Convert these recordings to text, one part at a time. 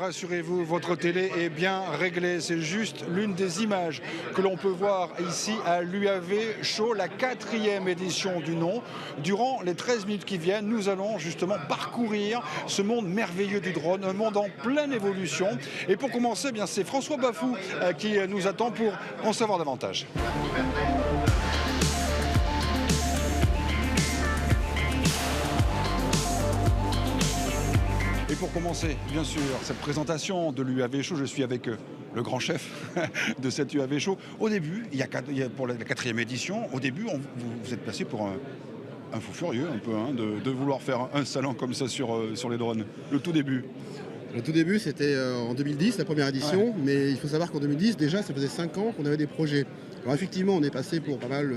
rassurez-vous, votre télé est bien réglée. C'est juste l'une des images que l'on peut voir ici à l'UAV Show, la 4e édition du nom. Durant les 13 minutes qui viennent, nous allons justement parcourir ce monde merveilleux du drone, un monde en pleine évolution. Et pour commencer, eh bien, c'est François Bafou qui nous attend pour en savoir davantage. Et pour commencer, bien sûr, cette présentation de l'UAV Show, je suis avec le grand chef de cette UAV Show. Au début, pour la 4e édition, au début, vous êtes passé pour un fou furieux un peu, hein, de vouloir faire un salon comme ça sur les drones. Le tout début. Le tout début, c'était en 2010, la première édition, ouais. Mais il faut savoir qu'en 2010, déjà, ça faisait 5 ans qu'on avait des projets. Alors effectivement, on est passé pour pas mal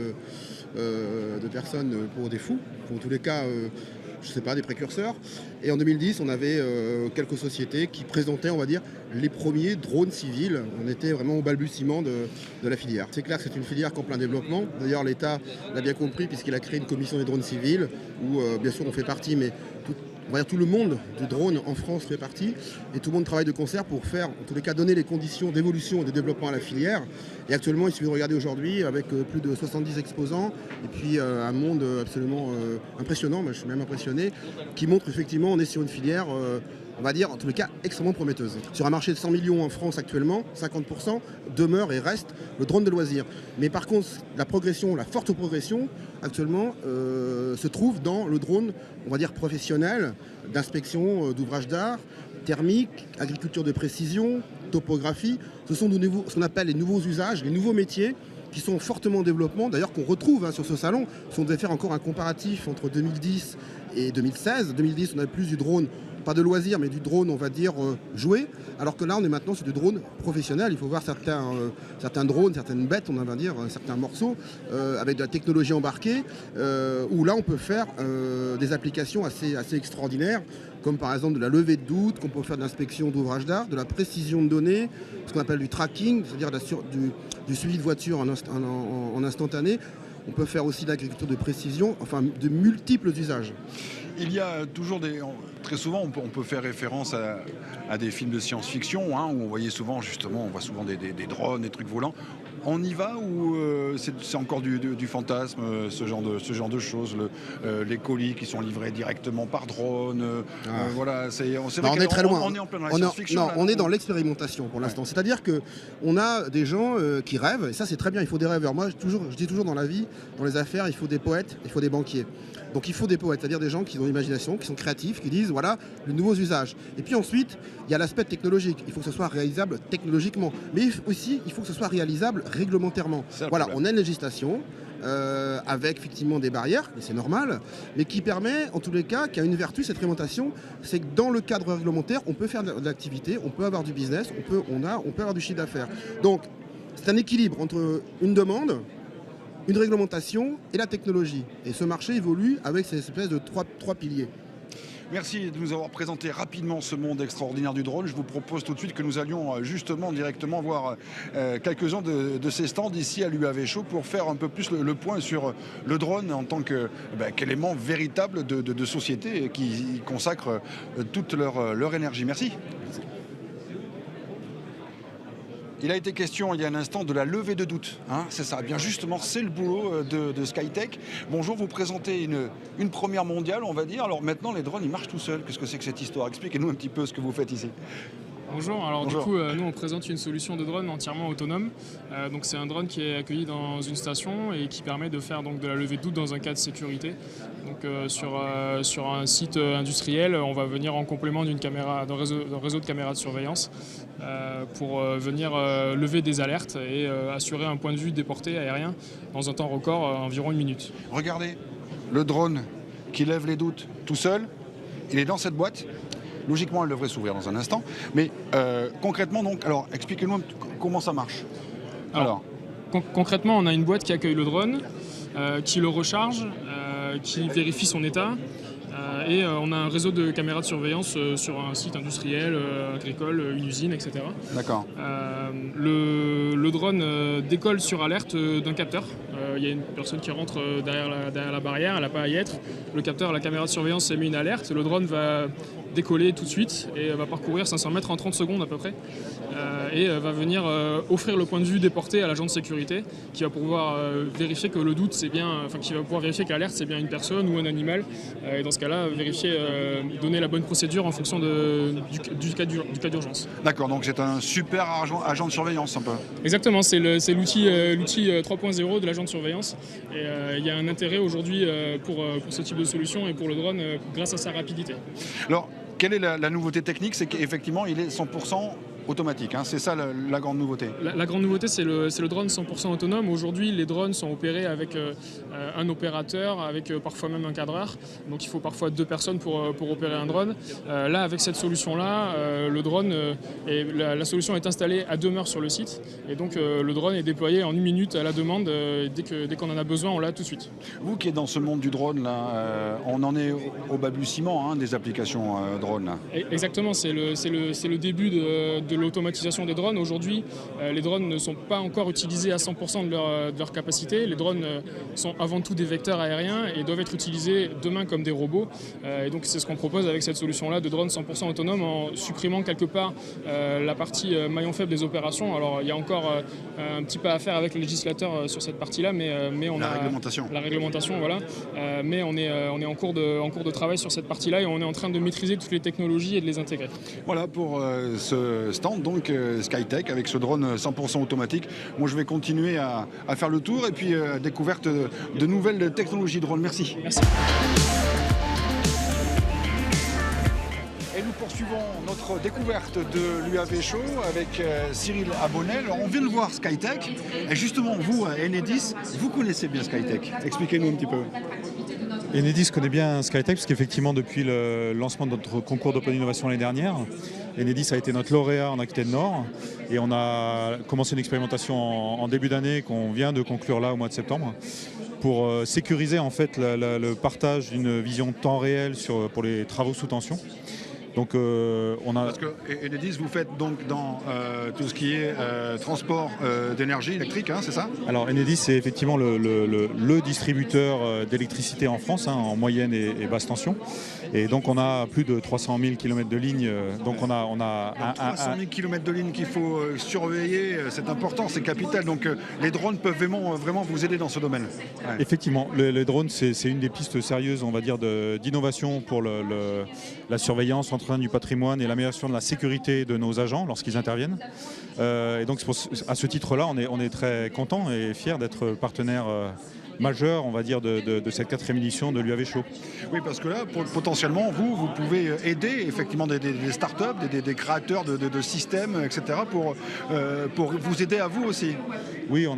de personnes pour des fous, pour en tous les cas, je ne sais pas, des précurseurs. Et en 2010, on avait quelques sociétés qui présentaient, on va dire, les premiers drones civils. On était vraiment au balbutiement de la filière. C'est clair que c'est une filière qu'en plein développement. D'ailleurs, l'État l'a bien compris puisqu'il a créé une commission des drones civils où, bien sûr, on fait partie, mais on va dire tout le monde du drone en France fait partie et tout le monde travaille de concert pour faire, en tous les cas, donner les conditions d'évolution et de développement à la filière. Et actuellement, il suffit de regarder aujourd'hui avec plus de 70 exposants et puis un monde absolument impressionnant, moi je suis même impressionné, qui montre effectivement on est sur une filière, on va dire en tous les cas extrêmement prometteuse. Sur un marché de 100 millions en France actuellement, 50% demeure et reste le drone de loisir. Mais par contre, la progression, la forte progression actuellement se trouve dans le drone, on va dire professionnel, d'inspection d'ouvrages d'art, thermique, agriculture de précision, topographie. Ce sont ce qu'on appelle les nouveaux usages, les nouveaux métiers qui sont fortement en développement, d'ailleurs qu'on retrouve sur ce salon. Si on devait faire encore un comparatif entre 2010 et 2016, 2010 on avait plus du drone, pas de loisir, mais du drone, on va dire, joué, alors que là, on est maintenant sur du drone professionnel. Il faut voir certains drones, certaines bêtes, on va dire, certains morceaux, avec de la technologie embarquée, où là, on peut faire des applications assez extraordinaires, comme par exemple de la levée de doute, qu'on peut faire de l'inspection d'ouvrages d'art, de la précision de données, ce qu'on appelle du tracking, c'est-à-dire du suivi de voiture en instantané. On peut faire aussi de l'agriculture de précision, enfin de multiples usages. Il y a toujours très souvent, on peut faire référence à des films de science-fiction, hein, où on voit souvent des drones, des trucs volants. On y va ou c'est encore du fantasme, ce genre de choses, les colis qui sont livrés directement par drone. Voilà, on est très loin. On est en plein dans la science-fiction. Non, on est dans l'expérimentation pour l'instant. Ouais. C'est-à-dire qu'on a des gens qui rêvent, et ça c'est très bien, il faut des rêveurs. Moi je dis toujours dans la vie, dans les affaires, il faut des poètes, il faut des banquiers. Donc il faut des poètes, c'est-à-dire des gens qui ont l'imagination, qui sont créatifs, qui disent voilà les nouveaux usages. Et puis ensuite, il y a l'aspect technologique. Il faut que ce soit réalisable technologiquement, mais aussi il faut que ce soit réalisable réglementairement. Voilà, on a une législation avec effectivement des barrières, et c'est normal, mais qui permet en tous les cas, qui a une vertu cette réglementation, c'est que dans le cadre réglementaire, on peut faire de l'activité, on peut avoir du business, on peut avoir du chiffre d'affaires. Donc c'est un équilibre entre une demande, une réglementation et la technologie. Et ce marché évolue avec ces espèces de trois piliers. Merci de nous avoir présenté rapidement ce monde extraordinaire du drone. Je vous propose tout de suite que nous allions justement directement voir quelques-uns de ces stands ici à l'UAV Show pour faire un peu plus le point sur le drone en tant qu'élément véritable de société qui consacre toute leur énergie. Merci. Il a été question il y a un instant de la levée de doute, hein, c'est ça, bien justement c'est le boulot de Skytech. Bonjour, vous présentez une première mondiale on va dire, alors maintenant les drones ils marchent tout seuls, qu'est-ce que c'est que cette histoire? Expliquez-nous un petit peu ce que vous faites ici. Bonjour, alors du coup nous on présente une solution de drone entièrement autonome. Donc c'est un drone qui est accueilli dans une station et qui permet de faire donc de la levée de doute dans un cas de sécurité. Donc sur un site industriel, on va venir en complément d'un réseau de caméras de surveillance pour venir lever des alertes et assurer un point de vue déporté aérien dans un temps record environ 1 minute. Regardez, le drone qui lève les doutes tout seul, il est dans cette boîte. Logiquement, elle devrait s'ouvrir dans un instant. Mais concrètement, donc, alors expliquez-nous comment ça marche. Alors. Concrètement, on a une boîte qui accueille le drone, qui le recharge, qui vérifie son état. Et on a un réseau de caméras de surveillance sur un site industriel, agricole, une usine, etc. D'accord. Le drone décolle sur alerte d'un capteur. Il y a une personne qui rentre derrière la barrière, elle n'a pas à y être. Le capteur, la caméra de surveillance émet une alerte. Le drone va décoller tout de suite et va parcourir 500 mètres en 30 secondes à peu près et va venir offrir le point de vue déporté à l'agent de sécurité qui va pouvoir vérifier que le doute c'est bien, enfin qui va pouvoir vérifier que l'alerte c'est bien une personne ou un animal et dans ce cas-là vérifier, donner la bonne procédure en fonction du cas d'urgence. D'accord, donc c'est un super agent de surveillance un peu. Exactement, c'est l'outil 3.0 de l'agent de surveillance et il y a un intérêt aujourd'hui pour ce type de solution et pour le drone grâce à sa rapidité. Alors, quelle est la nouveauté technique? C'est qu'effectivement, il est 100% automatique, hein. C'est ça la grande nouveauté. La grande nouveauté, c'est le drone 100% autonome. Aujourd'hui, les drones sont opérés avec un opérateur, avec parfois même un cadreur. Donc il faut parfois 2 personnes pour opérer un drone. Là, avec cette solution-là, le drone, la solution est installée à demeure sur le site. Et donc le drone est déployé en 1 minute à la demande. Dès qu'on en a besoin, on l'a tout de suite. Vous qui êtes dans ce monde du drone, là, on en est au balbutiement, hein, des applications drone. Là. Exactement, c'est le début de l'automatisation des drones. Aujourd'hui, les drones ne sont pas encore utilisés à 100% de leur capacité. Les drones sont avant tout des vecteurs aériens et doivent être utilisés demain comme des robots. Et donc c'est ce qu'on propose avec cette solution-là de drone 100% autonome en supprimant quelque part la partie maillon faible des opérations. Alors il y a encore un petit pas à faire avec le législateur sur cette partie-là, mais on a la réglementation, voilà. Mais on est en cours de travail sur cette partie-là et on est en train de maîtriser toutes les technologies et de les intégrer. Voilà pour ce stand donc Skytech avec ce drone 100% automatique. Moi je vais continuer à faire le tour et puis découverte de nouvelles technologies drone. Merci. Merci. Et nous poursuivons notre découverte de l'UAV Show avec Cyril Abonnel. On vient de voir Skytech et justement vous, Enedis, vous connaissez bien Skytech. Expliquez-nous un petit peu. Enedis connaît bien Skytech parce qu'effectivement depuis le lancement de notre concours d'Open Innovation l'année dernière, Enedis a été notre lauréat en Aquitaine Nord et on a commencé une expérimentation en début d'année qu'on vient de conclure là au mois de septembre pour sécuriser en fait le partage d'une vision temps réel pour les travaux sous tension. Donc, Parce que Enedis, vous faites donc dans tout ce qui est transport d'énergie électrique, hein, c'est ça? Alors Enedis, c'est effectivement le distributeur d'électricité en France, hein, en moyenne et basse tension. Et donc on a plus de 300 000 km de lignes. Donc on a 300 000 km de lignes qu'il faut surveiller, c'est important, c'est capital. Donc les drones peuvent vraiment vous aider dans ce domaine. Ouais. Effectivement, les drones, c'est une des pistes sérieuses, on va dire, d'innovation pour la surveillance, l'entretien du patrimoine et l'amélioration de la sécurité de nos agents lorsqu'ils interviennent. Et donc à ce titre-là, on est très content et fier d'être partenaire majeur, on va dire, de cette 4e édition de l'UAV Show. Oui, parce que là, potentiellement, vous pouvez aider effectivement des startups, des créateurs de systèmes, etc., pour vous aider à vous aussi. Oui,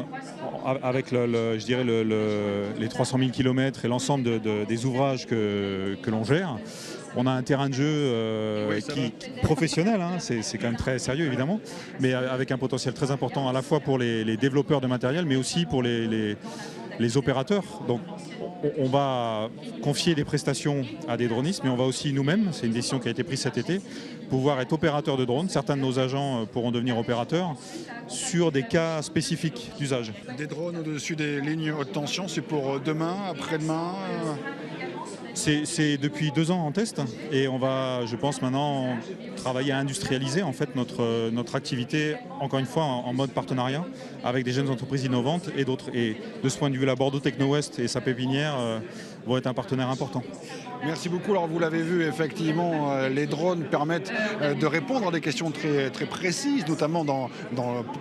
avec je dirais les 300 000 km et l'ensemble des ouvrages que l'on gère, on a un terrain de jeu professionnel, hein, c'est quand même très sérieux évidemment, mais avec un potentiel très important à la fois pour les développeurs de matériel, mais aussi pour les opérateurs. Donc on va confier des prestations à des dronistes, mais on va aussi nous-mêmes, c'est une décision qui a été prise cet été, pouvoir être opérateurs de drones. Certains de nos agents pourront devenir opérateurs sur des cas spécifiques d'usage. Des drones au-dessus des lignes haute tension, c'est pour demain, après-demain C'est depuis 2 ans en test et on va, je pense, maintenant travailler à industrialiser en fait notre activité, encore une fois en mode partenariat avec des jeunes entreprises innovantes et d'autres. Et de ce point de vue-là, Bordeaux Techno West et sa pépinière vont être un partenaire important. Merci beaucoup. Alors vous l'avez vu, effectivement, les drones permettent de répondre à des questions très, très précises, notamment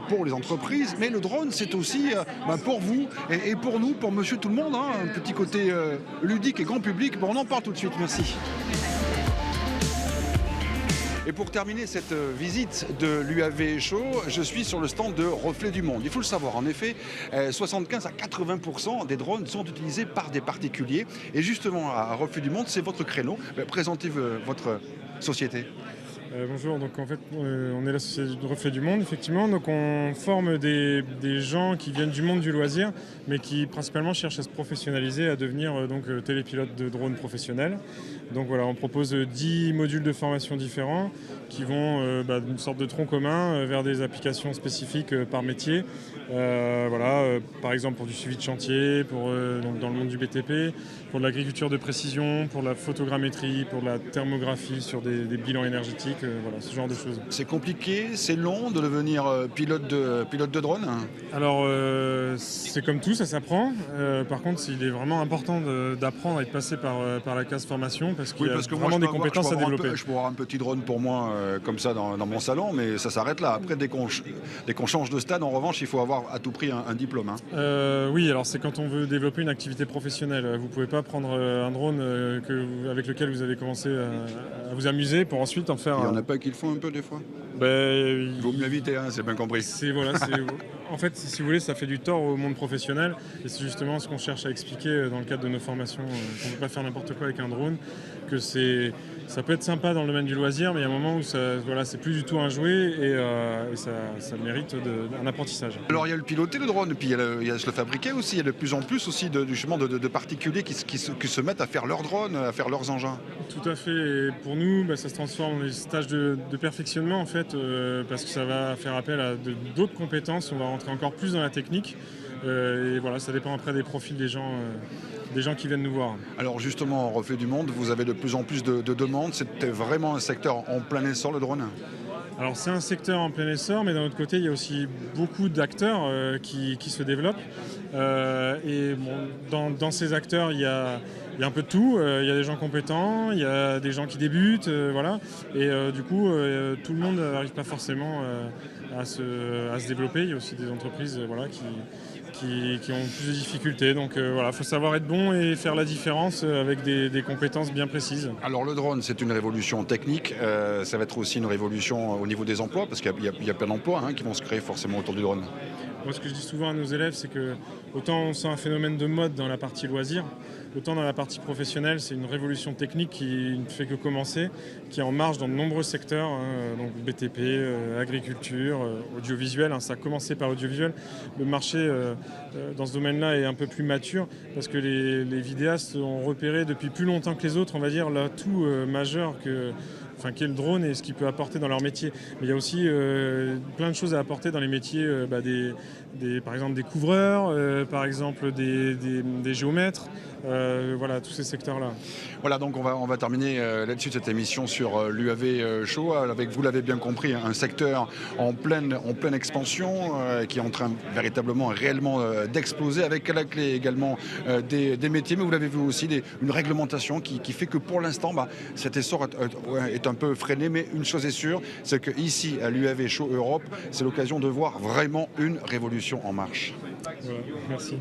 pour les entreprises. Mais le drone, c'est aussi pour vous et pour nous, pour monsieur tout le monde, hein, un petit côté ludique et grand public. Bon, on en parle tout de suite. Merci. Et pour terminer cette visite de l'UAV Show, je suis sur le stand de Reflet du Monde. Il faut le savoir, en effet, 75 à 80% des drones sont utilisés par des particuliers. Et justement, à Reflet du Monde, c'est votre créneau. Présentez votre société. Bonjour, donc en fait on est l'association de Reflet du Monde, effectivement, donc on forme des gens qui viennent du monde du loisir, mais qui principalement cherchent à se professionnaliser, à devenir télépilote de drones professionnels. Donc voilà, on propose 10 modules de formation différents qui vont d'une sorte de tronc commun vers des applications spécifiques par métier. Par exemple pour du suivi de chantier, donc dans le monde du BTP, pour de l'agriculture de précision, pour la photogrammétrie, pour la thermographie sur des bilans énergétiques, ce genre de choses. C'est compliqué, c'est long de devenir pilote de drone? Alors c'est comme tout, ça s'apprend. Par contre, il est vraiment important d'apprendre et de passer par la case formation parce qu'il y a vraiment des compétences à développer. Je peux avoir un petit drone pour moi comme ça dans mon salon, mais ça s'arrête là. Après, dès qu'on change de stade, en revanche, il faut avoir à tout prix un diplôme. Oui, alors c'est quand on veut développer une activité professionnelle. Vous ne pouvez pas prendre un drone avec lequel vous avez commencé à vous amuser pour ensuite en faire... Il n'y en a pas qui le font un peu des fois? Il vaut mieux éviter, c'est bien compris. En fait, si vous voulez, ça fait du tort au monde professionnel et c'est justement ce qu'on cherche à expliquer dans le cadre de nos formations, qu'on ne peut pas faire n'importe quoi avec un drone, que ça peut être sympa dans le domaine du loisir, mais il y a un moment où c'est plus du tout un jouet et ça mérite un apprentissage. Alors il y a le piloter le drone, puis il y a se le fabriquer aussi. Il y a de plus en plus aussi de particuliers qui se mettent à faire leurs drones, à faire leurs engins. Tout à fait. Et pour nous, ça se transforme en des stages de perfectionnement en fait, parce que ça va faire appel à d'autres compétences. On va rentrer encore plus dans la technique. Et voilà, ça dépend après des profils des gens qui viennent nous voir. Alors justement, en Reflet du Monde, vous avez de plus en plus de demandes. C'était vraiment un secteur en plein essor, le drone? Alors c'est un secteur en plein essor, mais d'un autre côté, il y a aussi beaucoup d'acteurs qui se développent. Dans ces acteurs, il y a un peu de tout. Il y a des gens compétents, il y a des gens qui débutent, Et du coup, tout le monde n'arrive pas forcément à se développer. Il y a aussi des entreprises qui ont plus de difficultés. Donc il faut savoir être bon et faire la différence avec des compétences bien précises. Alors le drone, c'est une révolution technique. Ça va être aussi une révolution au niveau des emplois, parce qu'il y a plein d'emplois qui vont se créer forcément autour du drone. Moi, ce que je dis souvent à nos élèves, c'est que autant on sent un phénomène de mode dans la partie loisir, autant dans la partie professionnelle, c'est une révolution technique qui ne fait que commencer, qui est en marche dans de nombreux secteurs, donc BTP, agriculture, audiovisuel. Ça a commencé par audiovisuel. Le marché dans ce domaine-là est un peu plus mature parce que les vidéastes ont repéré depuis plus longtemps que les autres, on va dire, l'atout majeur qu'est le drone et ce qu'il peut apporter dans leur métier. Mais il y a aussi plein de choses à apporter dans les métiers, par exemple des couvreurs, par exemple des géomètres, tous ces secteurs-là. Voilà, donc on va terminer là-dessus cette émission sur l'UAV Show, avec, vous l'avez bien compris, un secteur en pleine expansion qui est en train véritablement, réellement d'exploser, avec à la clé également des métiers, mais vous l'avez vu aussi, une réglementation qui fait que pour l'instant, cet essor est un peu freiné, mais une chose est sûre, c'est qu'ici, à l'UAV Show Europe, c'est l'occasion de voir vraiment une révolution en marche. Voilà, merci.